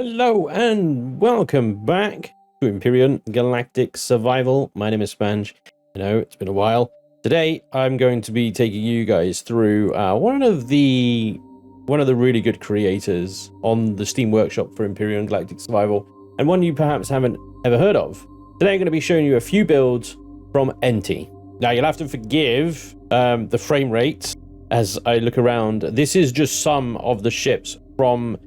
Hello and welcome back to Empyrion Galactic Survival. My name is Spanj. I know it's been a while. Today I'm going to be taking you guys through one of the really good creators on the Steam Workshop for Empyrion Galactic Survival, and one you perhaps haven't ever heard of. Today I'm going to be showing you a few builds from Ente. Now you'll have to forgive the frame rate as I look around. This is just some of the ships from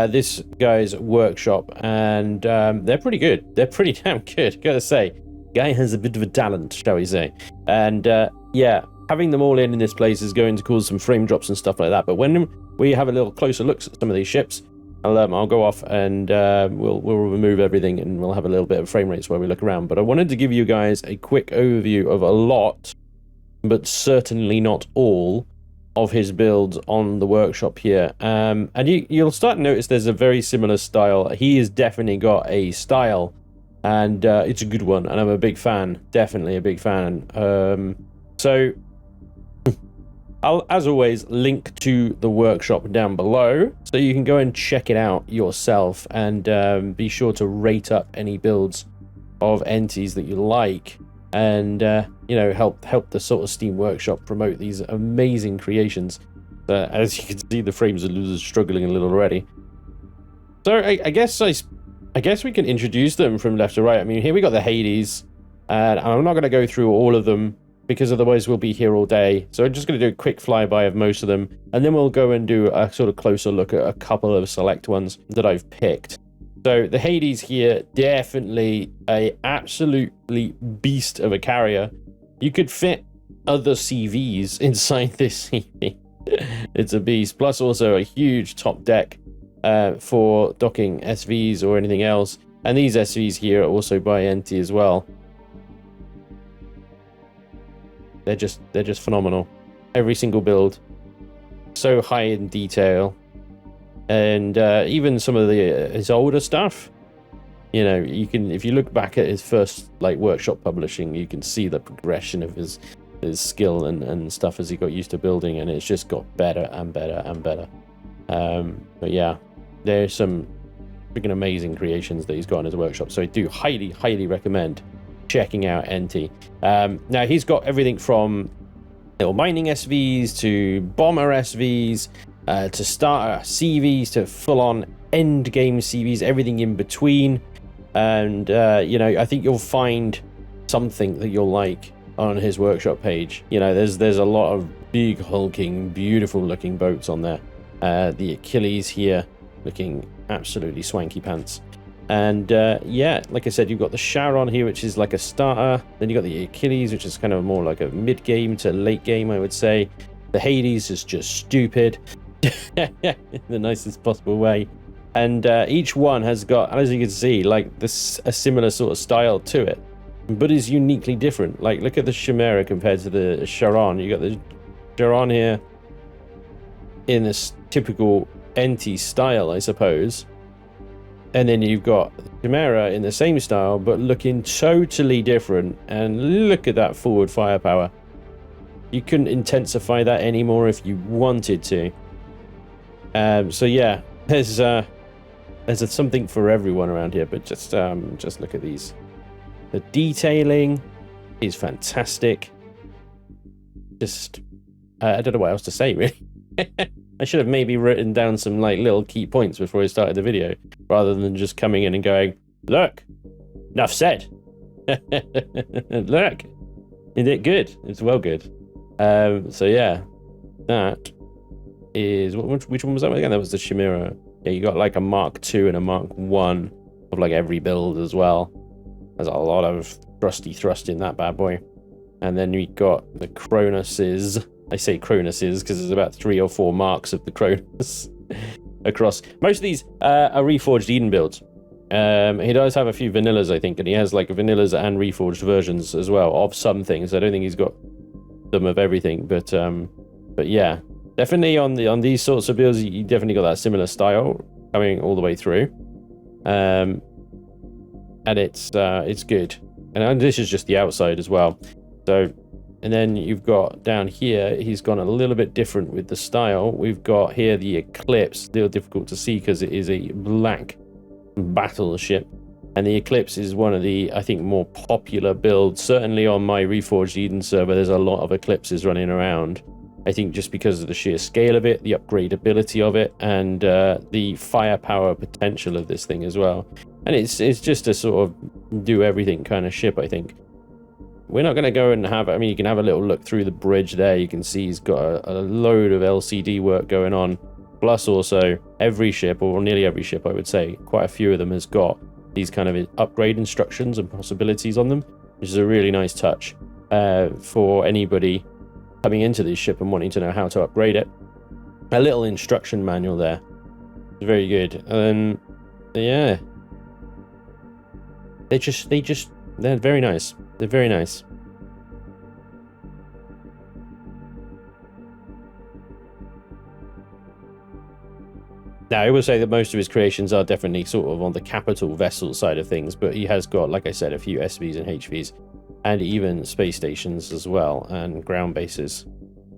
this guy's workshop, and they're pretty good. They're pretty damn good, gotta say. Guy has a bit of a talent, shall we say. And yeah, having them all in this place is going to cause some frame drops and stuff like that. But when we have a little closer look at some of these ships, I'll go off and we'll remove everything, and we'll have a little bit of frame rates while we look around. But I wanted to give you guys a quick overview of a lot, but certainly not all, of his builds on the workshop here. And you'll start to notice there's a very similar style. He has definitely got a style, and it's a good one, and I'm a big fan, definitely a big fan. So I'll, as always, link to the workshop down below so you can go and check it out yourself, and be sure to rate up any builds of Ente's that you like, and you know, help the sort of Steam Workshop promote these amazing creations. As you can see, the frames are struggling a little already. So I guess we can introduce them from left to right. I mean, here we got the Hades, and I'm not going to go through all of them because otherwise we'll be here all day. So I'm just going to do a quick flyby of most of them, and then we'll go and do a sort of closer look at a couple of select ones that I've picked. So the Hades here, definitely a absolutely beast of a carrier. You could fit other CVs inside this CV. It's a beast. Plus also a huge top deck for docking SVs or anything else. And these SVs here are also by Ente as well. They're just phenomenal. Every single build, so high in detail. And even some of his older stuff, you know, you can, if you look back at his first like workshop publishing, you can see the progression of his skill and stuff as he got used to building, and it's just got better and better and better. But yeah, there's some freaking amazing creations that he's got in his workshop, so I do highly recommend checking out Ente. Now he's got everything from little mining SVs to bomber SVs, to starter CVs, to full-on end game CVs, everything in between. And you know, I think you'll find something that you'll like on his workshop page. You know, there's a lot of big hulking, beautiful looking boats on there. The Achilles here looking absolutely swanky pants. And yeah, like I said, you've got the Charon here, which is like a starter. Then you've got the Achilles, which is kind of more like a mid-game to late game, I would say. The Hades is just stupid in the nicest possible way. And each one has got, as you can see, like a similar sort of style to it, but is uniquely different. Like, look at the Chimera compared to the Charon. You got the Charon here in this typical Ente style, I suppose. And then you've got Chimera in the same style, but looking totally different. And look at that forward firepower. You couldn't intensify that anymore if you wanted to. So yeah, there's something for everyone around here. But just look at these. The detailing is fantastic. Just I don't know what else to say, really. I should have maybe written down some like little key points before I started the video, rather than just coming in and going, look, enough said. Look, is it good? It's well good. So yeah, that is, which one was that again? That was the Chimera. Yeah, you got like a Mark II and a Mark I of like every build as well. There's a lot of thrust in that bad boy. And then we got the Cronus's. I say Cronus's because there's about 3 or 4 marks of the Cronus across. Most of these are reforged Eden builds. He does have a few vanillas, I think, and he has like vanillas and reforged versions as well of some things. I don't think he's got them of everything, but yeah, definitely on these sorts of builds, you definitely got that similar style coming all the way through, and it's good. And this is just the outside as well. So. And then you've got down here, he's gone a little bit different with the style. We've got here the Eclipse, a little difficult to see because it is a black battleship. And the Eclipse is one of the, I think, more popular builds. Certainly on my Reforged Eden server, there's a lot of Eclipses running around. I think just because of the sheer scale of it, the upgradability of it, and the firepower potential of this thing as well. And it's just a sort of do everything kind of ship, I think. We're not going to go and have, I mean, you can have a little look through the bridge there. You can see he's got a load of LCD work going on. Plus also every ship, or nearly every ship, I would say, quite a few of them has got these kind of upgrade instructions and possibilities on them, which is a really nice touch for anybody coming into this ship and wanting to know how to upgrade it. A little instruction manual there. Very good. Yeah. They're very nice. They're very nice. Now, I will say that most of his creations are definitely sort of on the capital vessel side of things, but he has got, like I said, a few SVs and HVs, and even space stations as well, and ground bases.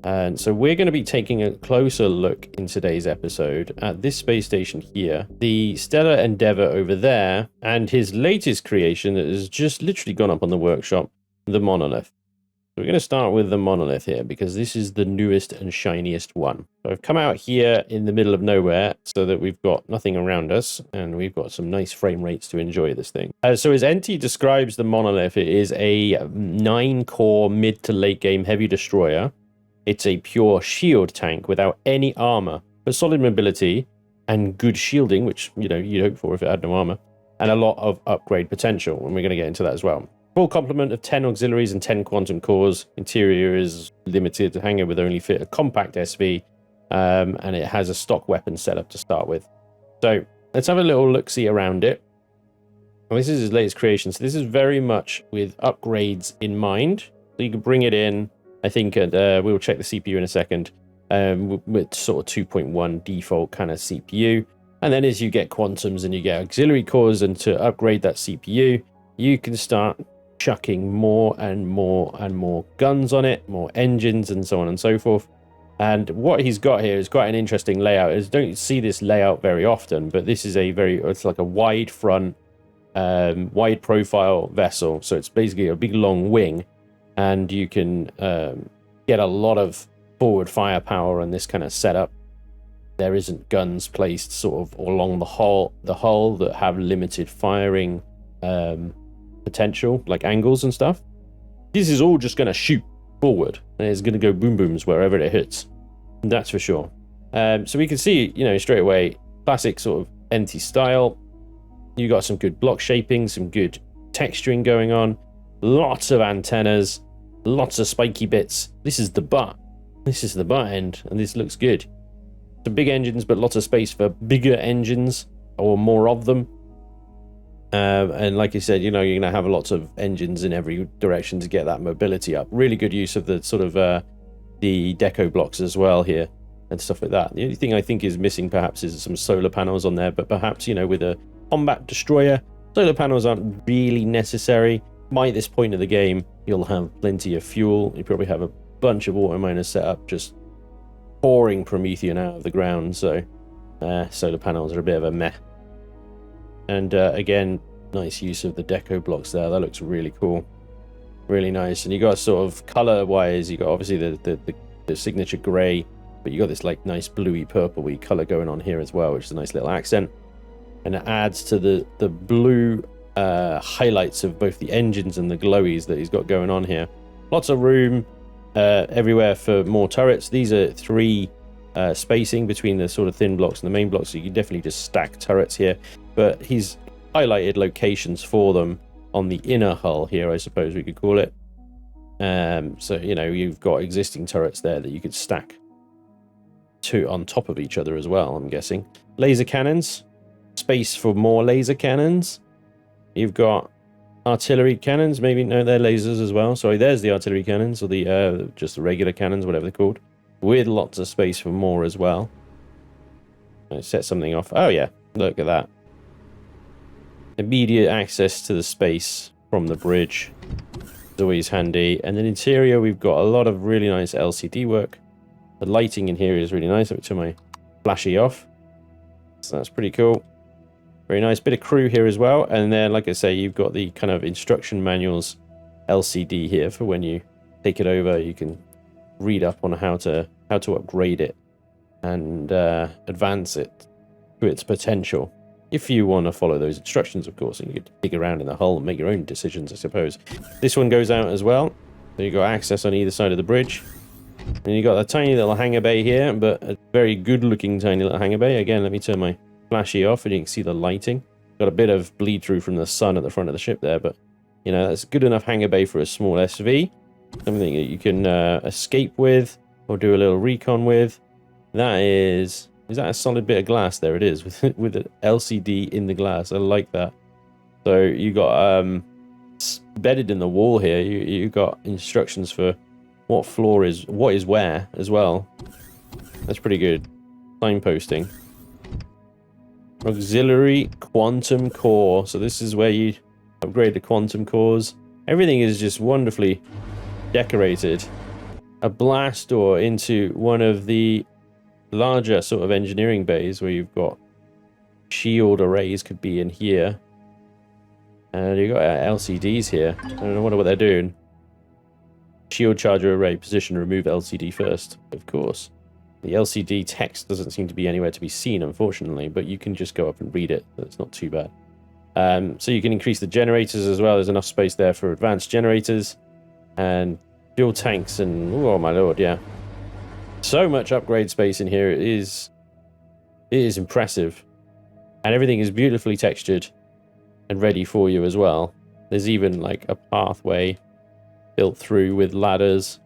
And so we're going to be taking a closer look in today's episode at this space station here, the Stellar Endeavour over there, and his latest creation that has just literally gone up on the workshop, the Monolith. So we're going to start with the Monolith here, because this is the newest and shiniest one. So I've come out here in the middle of nowhere so that we've got nothing around us, and we've got some nice frame rates to enjoy this thing. So as Ente describes the Monolith, it is a 9-core mid to late game heavy destroyer. It's a pure shield tank without any armor, but solid mobility and good shielding, which, you know, you'd hope for if it had no armor, and a lot of upgrade potential, and we're going to get into that as well. Full complement of 10 auxiliaries and 10 quantum cores. Interior is limited to hangar with only fit a compact SV, and it has a stock weapon setup to start with. So let's have a little look-see around it. Well, this is his latest creation, so this is very much with upgrades in mind. So you can bring it in, I think, and we'll check the CPU in a second, with sort of 2.1 default kind of CPU. And then as you get quantums and you get auxiliary cores, and to upgrade that CPU, you can start chucking more and more and more guns on it, more engines, and so on and so forth. And what he's got here is quite an interesting layout. You don't see this layout very often, but this is it's like a wide front, wide profile vessel. So it's basically a big long wing, and you can get a lot of forward firepower on this kind of setup. There isn't guns placed sort of along the hull that have limited firing potential, like angles and stuff. This is all just going to shoot forward, and it's going to go boom booms wherever it hits. That's for sure. So we can see, you know, straight away, classic sort of Ente style. You got some good block shaping, some good texturing going on, lots of antennas, lots of spiky bits. This is the butt. This is the butt end, and this looks good. Some big engines, but lots of space for bigger engines, or more of them. And like I said, you know, you're going to have lots of engines in every direction to get that mobility up. Really good use of the sort of the deco blocks as well here and stuff like that. The only thing I think is missing perhaps is some solar panels on there, but perhaps, you know, with a combat destroyer, solar panels aren't really necessary. By this point of the game, you'll have plenty of fuel. You probably have a bunch of auto miners set up, just pouring Promethean out of the ground, so solar panels are a bit of a meh. And again, nice use of the deco blocks there. That looks really cool. Really nice. And you got sort of color-wise, you got obviously the signature gray, but you got this like nice bluey purpley color going on here as well, which is a nice little accent. And it adds to the blue highlights of both the engines and the glowies that he's got going on here. Lots of room everywhere for more turrets. These are 3 spacing between the sort of thin blocks and the main blocks, so you can definitely just stack turrets here. But he's highlighted locations for them on the inner hull here, I suppose we could call it. So, you know, you've got existing turrets there that you could stack on top of each other as well, I'm guessing. Laser cannons, space for more laser cannons. You've got artillery cannons, maybe, no, they're lasers as well. Sorry, there's the artillery cannons, or the just the regular cannons, whatever they're called, with lots of space for more as well. Let's set something off. Oh yeah, look at that. Immediate access to the space from the bridge is always handy. And then interior, we've got a lot of really nice LCD work. The lighting in here is really nice. I'll turn my flashy off. So that's pretty cool. Very nice. Bit of crew here as well. And then, like I say, you've got the kind of instruction manuals LCD here for when you take it over. You can read up on how to upgrade it and advance it to its potential. If you want to follow those instructions, of course, and you can dig around in the hull and make your own decisions, I suppose. This one goes out as well. So you've got access on either side of the bridge. And you've got a tiny little hangar bay here, but a very good-looking tiny little hangar bay. Again, let me turn my flashy off, and you can see the lighting. Got a bit of bleed-through from the sun at the front of the ship there, but, you know, that's good enough hangar bay for a small SV. Something that you can escape with, or do a little recon with. That is that a solid bit of glass? There it is, with an LCD in the glass. I like that. So you got bedded in the wall here. You got instructions for what floor is what is where as well. That's pretty good. Signposting. Auxiliary quantum core. So this is where you upgrade the quantum cores. Everything is just wonderfully decorated. A blast door into one of the larger sort of engineering bays where you've got shield arrays could be in here. And you've got LCDs here. I don't know what they're doing. Shield charger array position, remove LCD first, of course. The LCD text doesn't seem to be anywhere to be seen, unfortunately, but you can just go up and read it. So it's not too bad. So you can increase the generators as well. There's enough space there for advanced generators and fuel tanks and, oh my lord, yeah. So much upgrade space in here. It is impressive. And everything is beautifully textured and ready for you as well. There's even like a pathway built through with ladders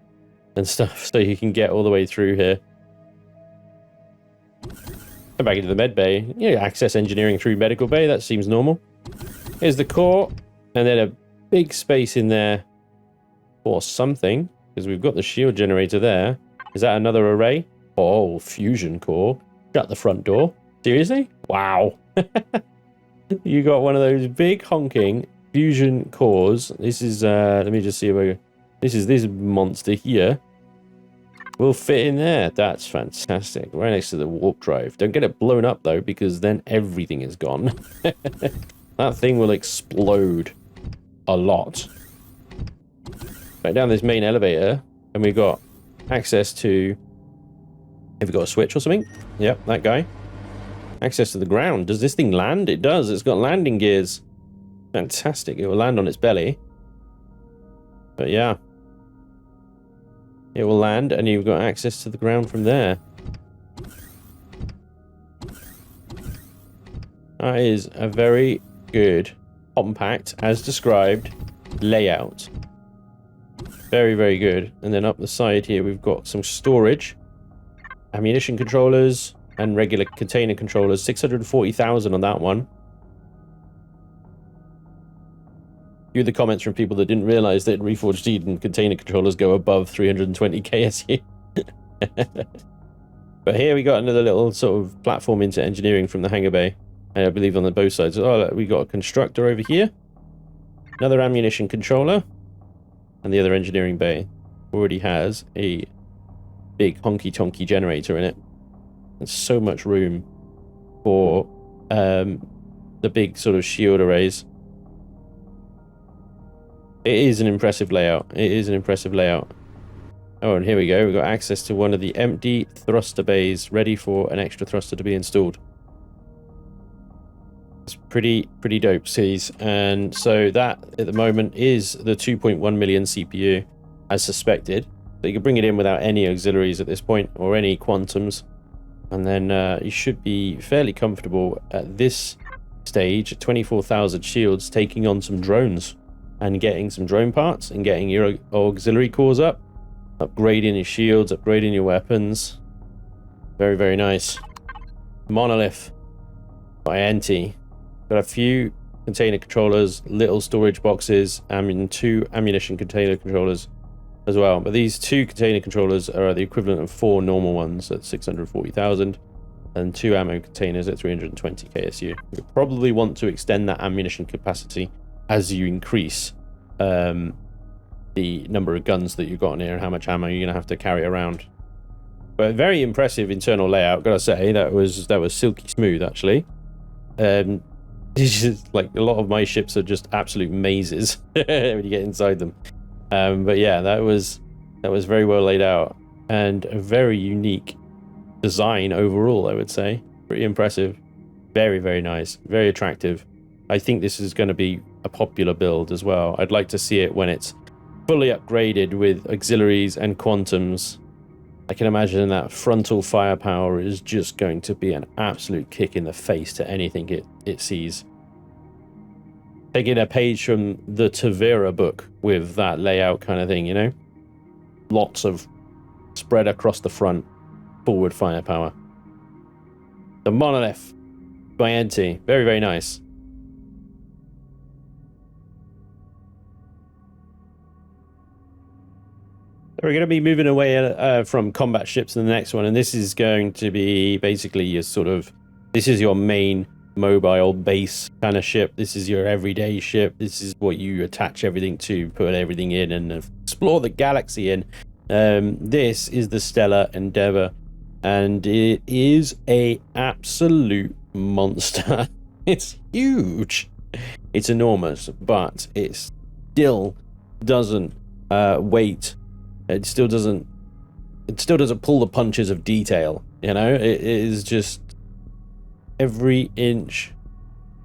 and stuff, so you can get all the way through here. Come back into the med bay. Yeah, access engineering through medical bay. That seems normal. Here's the core, and then a big space in there for something, because we've got the shield generator there. Is that another array? Oh, fusion core. Shut the front door. Seriously? Wow. You got one of those big honking fusion cores. This is, let me just see if I... This monster here will fit in there. That's fantastic. Right next to the warp drive. Don't get it blown up, though, because then everything is gone. That thing will explode a lot. Right down this main elevator, and we've got access to... Have we got a switch or something? Yep, that guy. Access to the ground. Does this thing land? It does. It's got landing gears. Fantastic. It will land on its belly. But yeah. It will land, and you've got access to the ground from there. That is a very good, compact, as described, layout. Very, very good. And then up the side here, we've got some storage, ammunition controllers, and regular container controllers. 640,000 on that one. A few of the comments from people that didn't realize that Reforged Eden container controllers go above 320 KSU. But here we got another little sort of platform into engineering from the hangar bay. I believe on the both sides. Oh, we got a constructor over here. Another ammunition controller. And the other engineering bay already has a big honky-tonky generator in it. There's so much room for the big sort of shield arrays. It is an impressive layout. It is an impressive layout. Oh, and here we go. We've got access to one of the empty thruster bays ready for an extra thruster to be installed. It's pretty dope, sees. And so that, at the moment, is the 2.1 million CPU, as suspected. So you can bring it in without any auxiliaries at this point, or any quantums. And then you should be fairly comfortable at this stage, 24,000 shields, taking on some drones. And getting some drone parts, and getting your auxiliary cores up. Upgrading your shields, upgrading your weapons. Very, very nice. Monolith by Ente. Got a few container controllers, little storage boxes, and 2 ammunition container controllers as well. But these 2 container controllers are the equivalent of 4 normal ones at 640,000. And 2 ammo containers at 320 KSU. You probably want to extend that ammunition capacity as you increase the number of guns that you've got in here and how much ammo you're going to have to carry around. But very impressive internal layout, gotta say. That was silky smooth, actually. It's just like a lot of my ships are just absolute mazes when you get inside them. But yeah, that was very well laid out and a very unique design overall, I would say. Pretty impressive. Very, very nice. Very attractive. I think this is going to be a popular build as well. I'd like to see it when it's fully upgraded with auxiliaries and quantums. I can imagine that frontal firepower is just going to be an absolute kick in the face to anything it sees. Taking a page from the Tavera book with that layout kind of thing, you know? Lots of spread across the front, forward firepower. The Monolith by Ente. Very, very nice. We're going to be moving away from combat ships to the next one, and this is going to be basically your sort of, this is your main mobile base kind of ship. This is your everyday ship. This is what you attach everything to, put everything in, and explore the galaxy in. This is the Stellar Endeavor, and it is a absolute monster. It's huge. It's enormous, but it still doesn't wait. It still doesn't pull the punches of detail, you know? It is just, every inch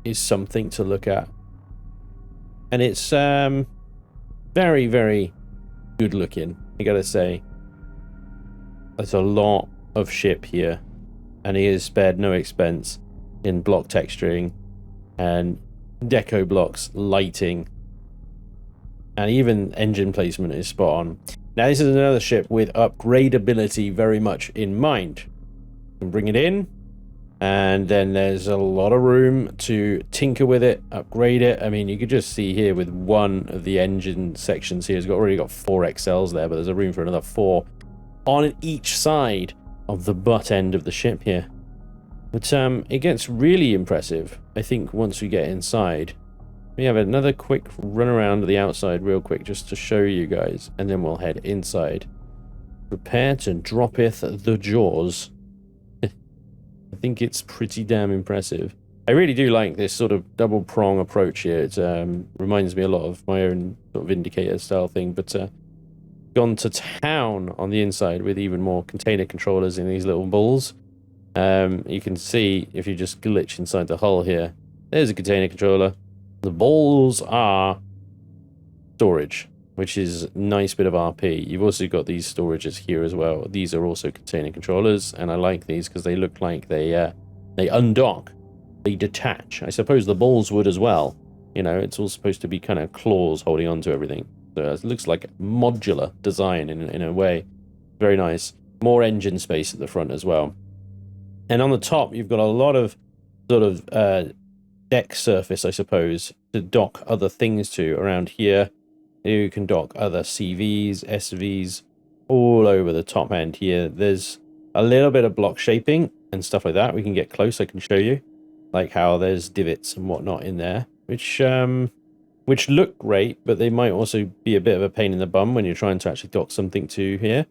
is something to look at. And it's very, very good looking, I gotta say. There's a lot of ship here, and he has spared no expense in block texturing and deco blocks, lighting, and even engine placement is spot on. Now, this is another ship with upgradability very much in mind. You can bring it in, and then there's a lot of room to tinker with it, upgrade it. I mean, you could just see here with one of the engine sections here, it's already got 4 XLs there, but there's a room for another 4 on each side of the butt end of the ship here. But it gets really impressive, I think, once we get inside. We have another quick run around the outside real quick just to show you guys, and then we'll head inside. Prepare to droppeth the jaws. I think it's pretty damn impressive. I really do like this sort of double prong approach here. It reminds me a lot of my own sort of indicator style thing, but gone to town on the inside with even more container controllers in these little balls. You can see if you just glitch inside the hull here, there's a container controller. The balls are storage, which is a nice bit of RP. You've also got these storages here as well. These are also container controllers, and I like these because they look like they undock, they detach. I suppose the balls would as well. You know, it's all supposed to be kind of claws holding on to everything. So it looks like modular design in a way. Very nice. More engine space at the front as well. And on the top, you've got a lot of sort of deck surface, I suppose, to dock other things to. Around here, you can dock other CVs, SVs, all over the top end here. There's a little bit of block shaping and stuff like that. We can get close, I can show you, like how there's divots and whatnot in there, which look great, but they might also be a bit of a pain in the bum when you're trying to actually dock something to here.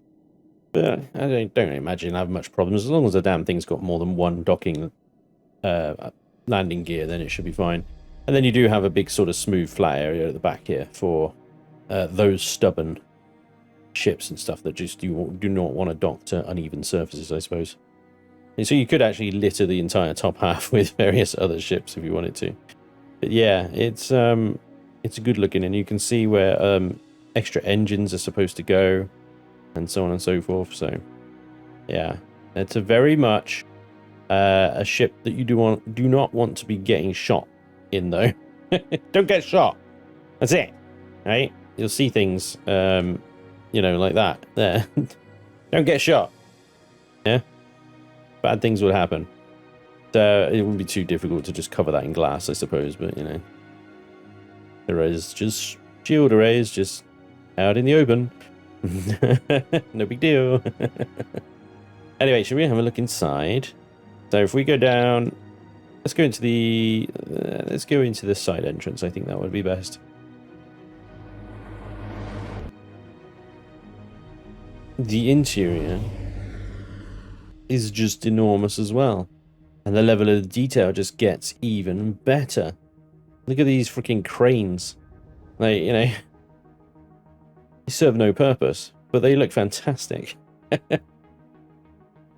But I don't imagine I have much problems. As long as the damn thing's got more than one docking landing gear, then it should be fine. And then you do have a big sort of smooth flat area at the back here for those stubborn ships and stuff that just do not want to dock to uneven surfaces, I suppose. And so you could actually litter the entire top half with various other ships if you wanted to. But yeah, it's good looking, and you can see where extra engines are supposed to go and so on and so forth. So yeah, it's a very much a ship that you do not want to be getting shot in, though. Don't get shot. That's it, right? You'll see things, you know, like that there. Don't get shot. Yeah, bad things would happen. So it wouldn't be too difficult to just cover that in glass, I suppose. But you know, arrays, just shield arrays, just out in the open. No big deal. Anyway, should we have a look inside? So if we go down, let's go into the side entrance. I think that would be best. The interior is just enormous as well. And the level of detail just gets even better. Look at these freaking cranes. They, you know, they serve no purpose, but they look fantastic. They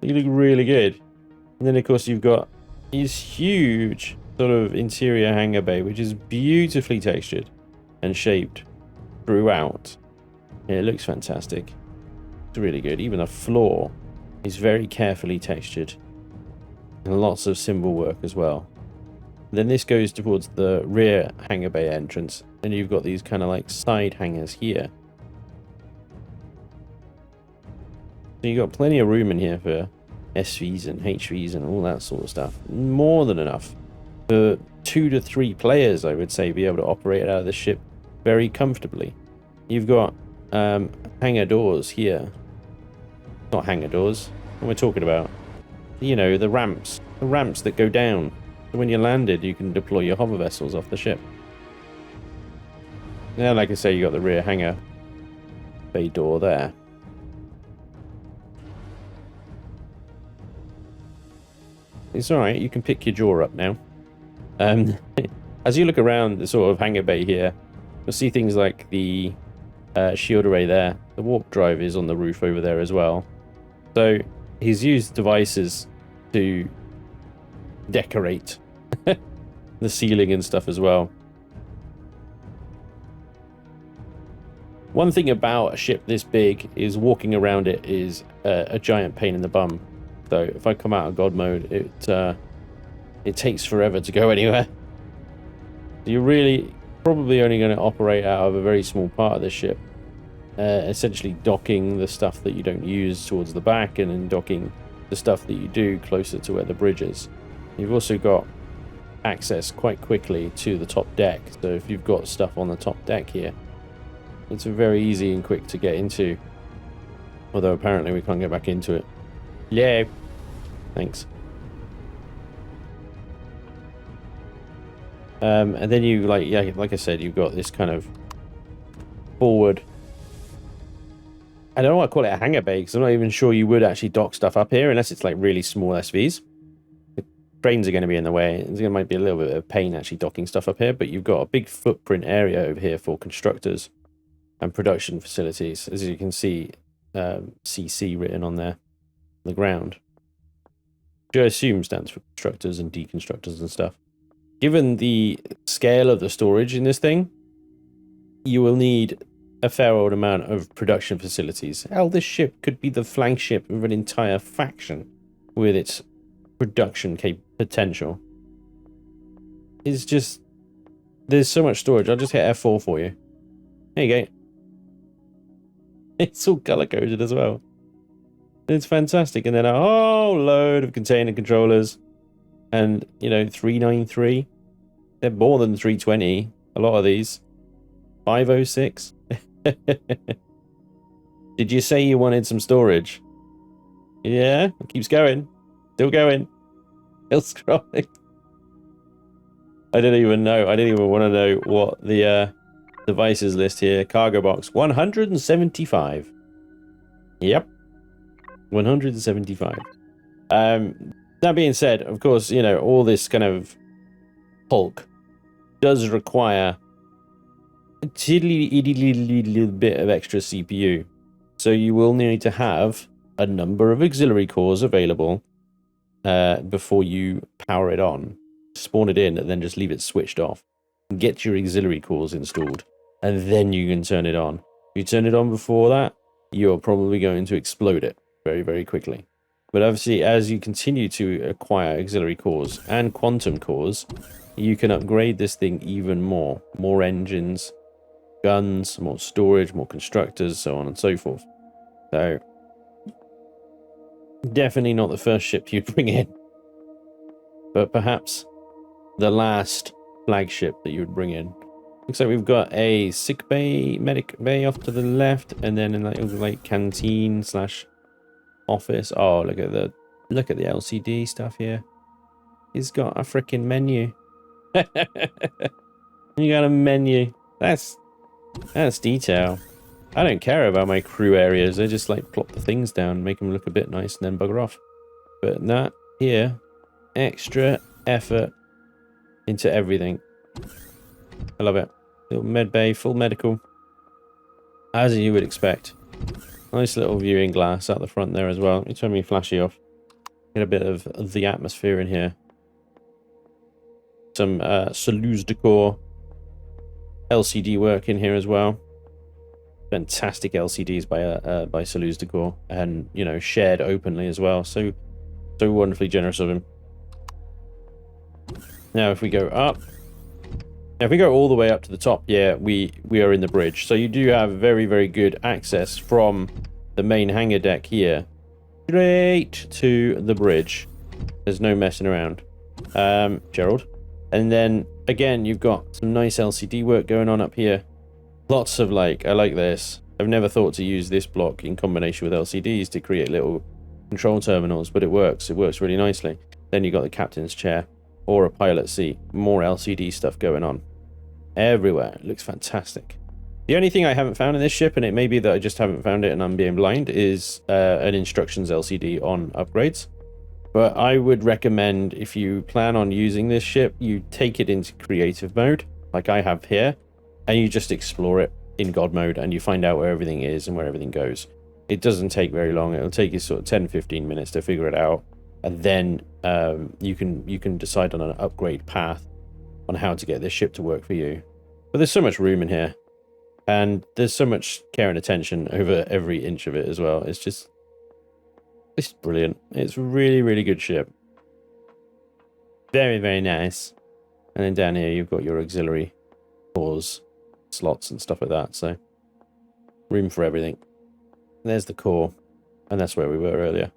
look really good. And then, of course, you've got this huge sort of interior hangar bay, which is beautifully textured and shaped throughout. Yeah, it looks fantastic. It's really good. Even the floor is very carefully textured. And lots of symbol work as well. Then this goes towards the rear hangar bay entrance, and you've got these kind of like side hangars here. So you've got plenty of room in here for SVs and HVs and all that sort of stuff. More than enough for 2 to 3 players, I would say, be able to operate out of the ship very comfortably. You've got hangar doors here. Not hangar doors. What we're talking about. You know, the ramps that go down. So when you're landed, you can deploy your hover vessels off the ship. Now, like I say, you got the rear hangar bay door there. It's alright, you can pick your jaw up now. As you look around the sort of hangar bay here, you'll see things like the shield array there. The warp drive is on the roof over there as well. So he's used devices to decorate the ceiling and stuff as well. One thing about a ship this big is walking around it is a giant pain in the bum. So if I come out of God mode, it takes forever to go anywhere. You're really probably only going to operate out of a very small part of the ship. Essentially docking the stuff that you don't use towards the back, and then docking the stuff that you do closer to where the bridge is. You've also got access quite quickly to the top deck, so if you've got stuff on the top deck here, it's very easy and quick to get into. Although apparently we can't get back into it. Yeah, thanks. And then you, like I said, you've got this kind of forward. I don't know what I call it, a hangar bay, because I'm not even sure you would actually dock stuff up here unless it's like really small SVs. The cranes are going to be in the way. It might be a little bit of a pain actually docking stuff up here, but you've got a big footprint area over here for constructors and production facilities. As you can see, CC written on there, on the ground, which I assume stands for constructors and deconstructors and stuff. Given the scale of the storage in this thing, you will need a fair old amount of production facilities. Hell, this ship could be the flagship of an entire faction with its production potential. It's just, there's so much storage. I'll just hit F4 for you. There you go. It's all color coded as well. It's fantastic. And then a whole load of container controllers. And, you know, 393. They're more than 320. A lot of these. 506. Did you say you wanted some storage? Yeah, it keeps going. Still going. Still scrolling. I don't even know. I don't even want to know what the devices list here. Cargo box 175. Yep. 175. That being said, of course, you know, all this kind of bulk does require a little bit of extra CPU. So you will need to have a number of auxiliary cores available before you power it on. Spawn it in and then just leave it switched off. Get your auxiliary cores installed and then you can turn it on. If you turn it on before that, you're probably going to explode it very, very quickly. But obviously, as you continue to acquire auxiliary cores and quantum cores, you can upgrade this thing even more. More engines, guns, more storage, more constructors, so on and so forth. So, definitely not the first ship you'd bring in. But perhaps the last flagship that you would bring in. Looks like we've got a Sickbay Medic Bay off to the left, and then in like canteen slash office. Oh, look at the LCD stuff here. He's got a freaking menu. You got a menu. That's detail. I don't care about my crew areas. I just like plop the things down, make them look a bit nice, and then bugger off. But that here, extra effort into everything. I love it. Little med bay, full medical, as you would expect. Nice little viewing glass out the front there as well. Let me turn my flashy off. Get a bit of the atmosphere in here. Some Toulouse decor LCD work in here as well. Fantastic LCDs by Toulouse decor, and you know, shared openly as well. So wonderfully generous of him. Now if we go up, now if we go all the way up to the top, yeah, we are in the bridge. So you do have very, very good access from the main hangar deck here straight to the bridge. There's no messing around. Gerald. And then again, you've got some nice LCD work going on up here. Lots of I like this. I've never thought to use this block in combination with LCDs to create little control terminals, but it works. It works really nicely. Then you've got the captain's chair or a pilot seat. More LCD stuff going on everywhere. It looks fantastic. The only thing I haven't found in this ship, and it may be that I just haven't found it and I'm being blind, is an instructions LCD on upgrades. But I would recommend, if you plan on using this ship, you take it into creative mode, like I have here, and you just explore it in God mode, and you find out where everything is and where everything goes. It doesn't take very long. It'll take you sort of 10-15 minutes to figure it out, and then you can decide on an upgrade path on how to get this ship to work for you. But there's so much room in here, and there's so much care and attention over every inch of it as well. It's brilliant. It's a really, really good ship. Very, very nice. And then down here you've got your auxiliary cores, slots and stuff like that. So room for everything. There's the core, and that's where we were earlier.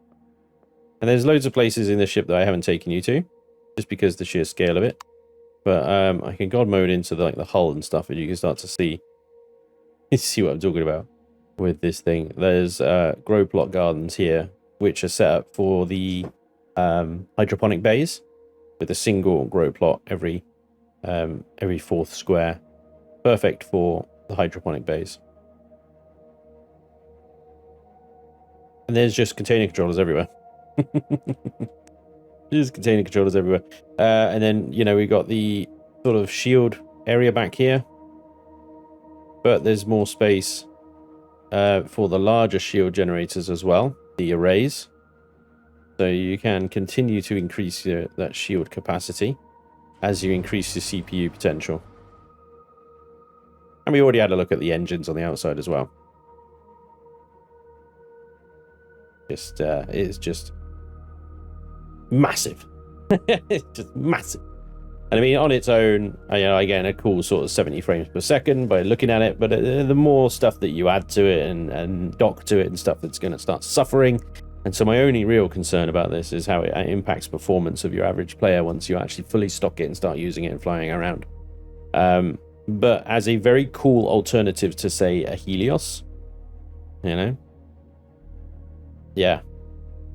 And there's loads of places in this ship that I haven't taken you to, just because the sheer scale of it. But I can God mode into the hull and stuff, and you can start to see what I'm talking about with this thing. There's grow plot gardens here, which are set up for the hydroponic bays, with a single grow plot every fourth square. Perfect for the hydroponic bays. And there's just container controllers everywhere. Just container controllers everywhere. And then, you know, we got the sort of shield area back here. But there's more space for the larger shield generators as well, the arrays. So you can continue to increase that shield capacity as you increase your CPU potential. And we already had a look at the engines on the outside as well. It's just massive. It's just massive. And I mean, on its own, you know, again, a cool sort of 70 frames per second by looking at it. But the more stuff that you add to it and dock to it and stuff, that's going to start suffering. And so my only real concern about this is how it impacts performance of your average player once you actually fully stock it and start using it and flying around. But as a very cool alternative to, say, a Helios, you know? Yeah.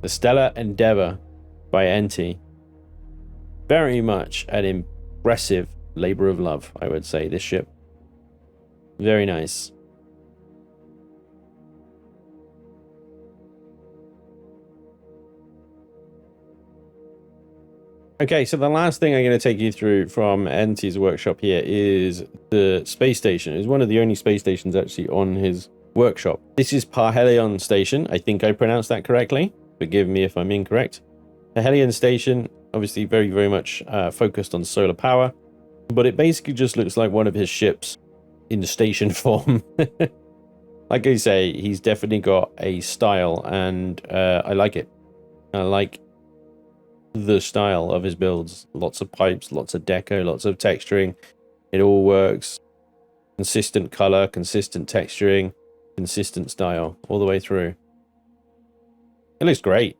The Stellar Endeavor by Ente. Very much an impressive labor of love, I would say, this ship. Very nice. Okay, so the last thing I'm going to take you through from Ente's workshop here is the space station. It's one of the only space stations actually on his workshop. This is Parheleon Station. I think I pronounced that correctly. Forgive me if I'm incorrect. Parheleon Station, obviously very, very much focused on solar power, but it basically just looks like one of his ships in station form. Like I say, he's definitely got a style, and I like it. I like the style of his builds. Lots of pipes, lots of deco, lots of texturing. It all works. Consistent color, consistent texturing, consistent style all the way through. It looks great.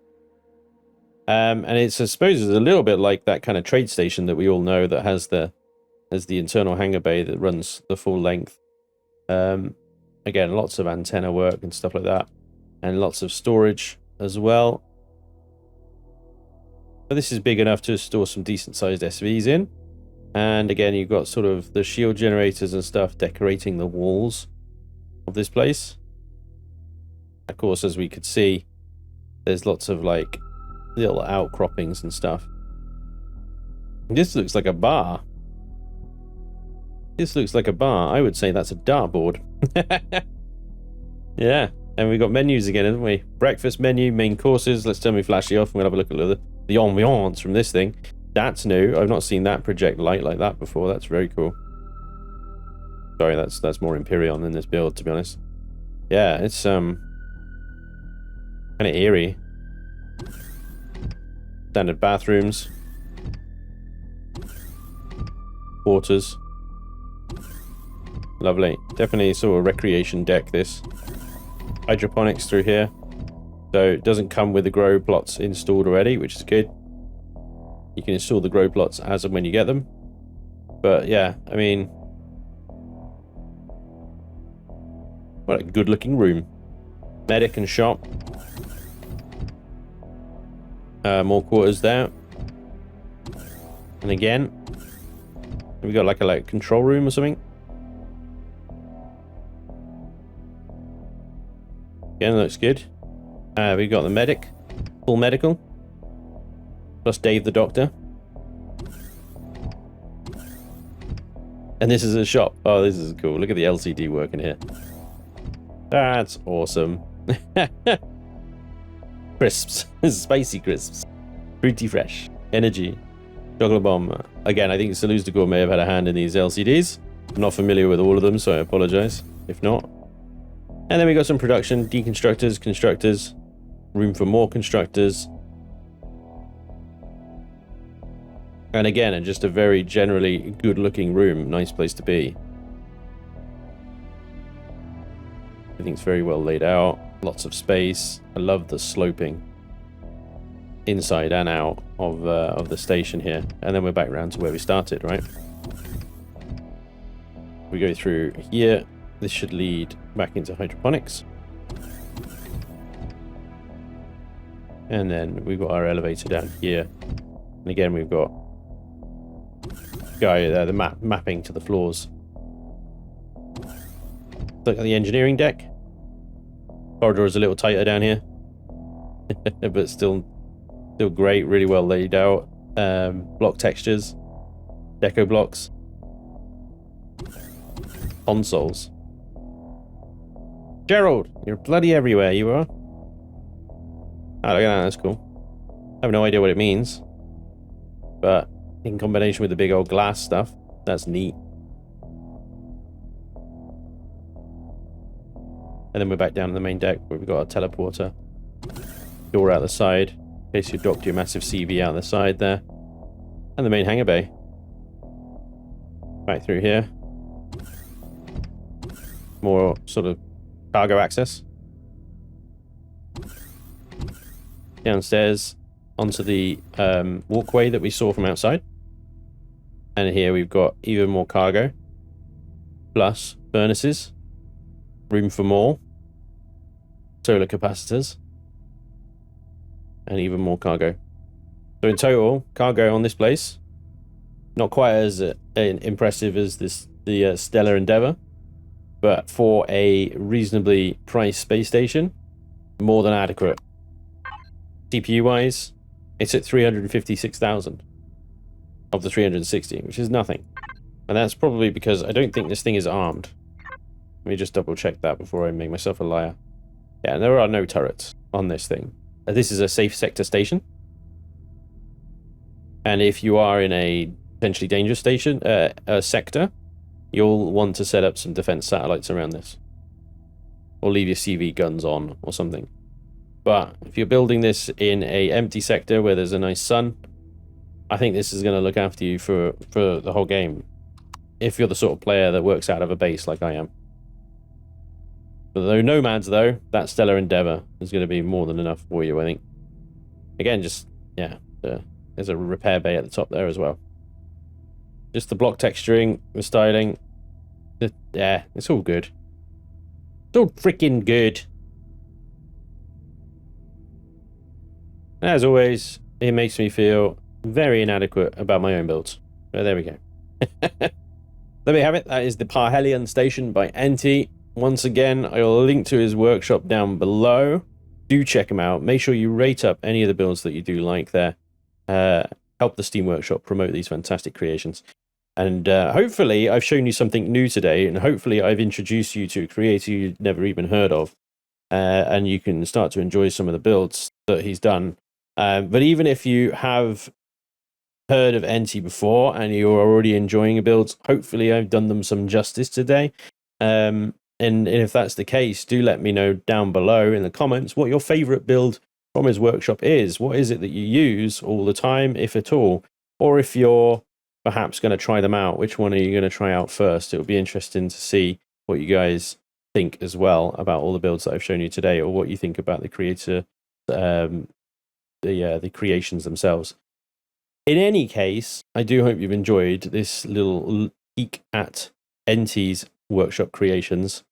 And it's, I suppose, it's a little bit like that kind of trade station that we all know that has the internal hangar bay that runs the full length. Again, lots of antenna work and stuff like that, and lots of storage as well. But this is big enough to store some decent sized SVs in. And again, you've got sort of the shield generators and stuff decorating the walls of this place. Of course, as we could see, there's lots of like little outcroppings and stuff This looks like a bar. This looks like a bar. I would say that's a dartboard. Yeah, and we've got menus again, haven't we? Breakfast menu, main courses. Let's turn my flashy off and we'll have a look at the ambiance from this thing. That's new. I've not seen that project light like that before. That's very cool. Sorry, that's more Empyrion than this build, to be honest. Yeah, it's kind of eerie. Standard bathrooms. Quarters. Lovely. Definitely sort of recreation deck, this. Hydroponics through here. So it doesn't come with the grow plots installed already, which is good. You can install the grow plots as and when you get them. But yeah, I mean, what a good looking room. Medic and shop. More quarters there. And again, we got like a control room or something. Again, looks good. We got the medic, full medical, plus Dave the doctor. And this is a shop. Oh, this is cool. Look at the LCD work in here. That's awesome. Crisps. Spicy crisps. Fruity fresh. Energy. Chocolate bomb. Again, I think Saluzdagur may have had a hand in these LCDs. I'm not familiar with all of them, so I apologize if not. And then we got some production. Deconstructors, constructors. Room for more constructors. And again, just a very generally good looking room. Nice place to be. Everything's very well laid out. Lots of space. I love the sloping inside and out of the station here. And then we're back around to where we started, right? We go through here. This should lead back into hydroponics. And then we've got our elevator down here. And again, we've got the mapping to the floors. Look at the engineering deck. Corridor is a little tighter down here. But still great, really well laid out. Block textures. Deco blocks. Consoles. Gerald, you're bloody everywhere, you are. Oh, look at that, that's cool. I have no idea what it means. But in combination with the big old glass stuff, that's neat. And then we're back down to the main deck where we've got a teleporter. Door out the side, in case you docked your massive CV out the side there. And the main hangar bay. Back through here. More sort of cargo access. Downstairs onto the walkway that we saw from outside. And here we've got even more cargo. Plus furnaces. Room for more. Solar capacitors. And even more cargo. So in total, cargo on this place, not quite as impressive as the Stellar Endeavour, but for a reasonably priced space station, more than adequate. CPU-wise, it's at 356,000 of the 360, which is nothing. And that's probably because I don't think this thing is armed. Let me just double check that before I make myself a liar. Yeah, there are no turrets on this thing. This is a safe sector station. And if you are in a potentially dangerous station, sector, you'll want to set up some defense satellites around this. Or leave your CV guns on or something. But if you're building this in a empty sector where there's a nice sun, I think this is going to look after you for the whole game. If you're the sort of player that works out of a base like I am. For the nomads, though, that Stellar Endeavour is going to be more than enough for you, I think. Again, just, yeah, there's a repair bay at the top there as well. Just the block texturing, the styling. Yeah, it's all good. It's all freaking good. As always, it makes me feel very inadequate about my own builds. But there we go. There we have it. That is the Parheleon Station by Ente. Once again, I'll link to his workshop down below. Do check him out. Make sure you rate up any of the builds that you do like there. help the Steam Workshop promote these fantastic creations. And hopefully I've shown you something new today, and hopefully I've introduced you to a creator you've never even heard of, and you can start to enjoy some of the builds that he's done. But even if you have heard of Ente before and you're already enjoying the builds, hopefully I've done them some justice today. And if that's the case, do let me know down below in the comments what your favorite build from his workshop is. What is it that you use all the time, if at all? Or if you're perhaps going to try them out, which one are you going to try out first? It would be interesting to see what you guys think as well about all the builds that I've shown you today, or what you think about the creator, the creations themselves. In any case, I do hope you've enjoyed this little peek at Ente's workshop creations.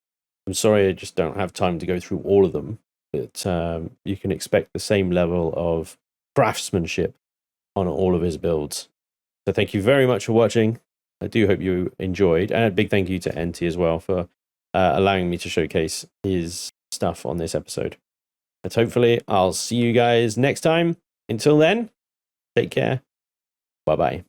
I'm sorry I just don't have time to go through all of them, but you can expect the same level of craftsmanship on all of his builds. So thank you very much for watching. I do hope you enjoyed, and a big thank you to Ente as well for allowing me to showcase his stuff on this episode. But hopefully I'll see you guys next time. Until then, take care. Bye-bye.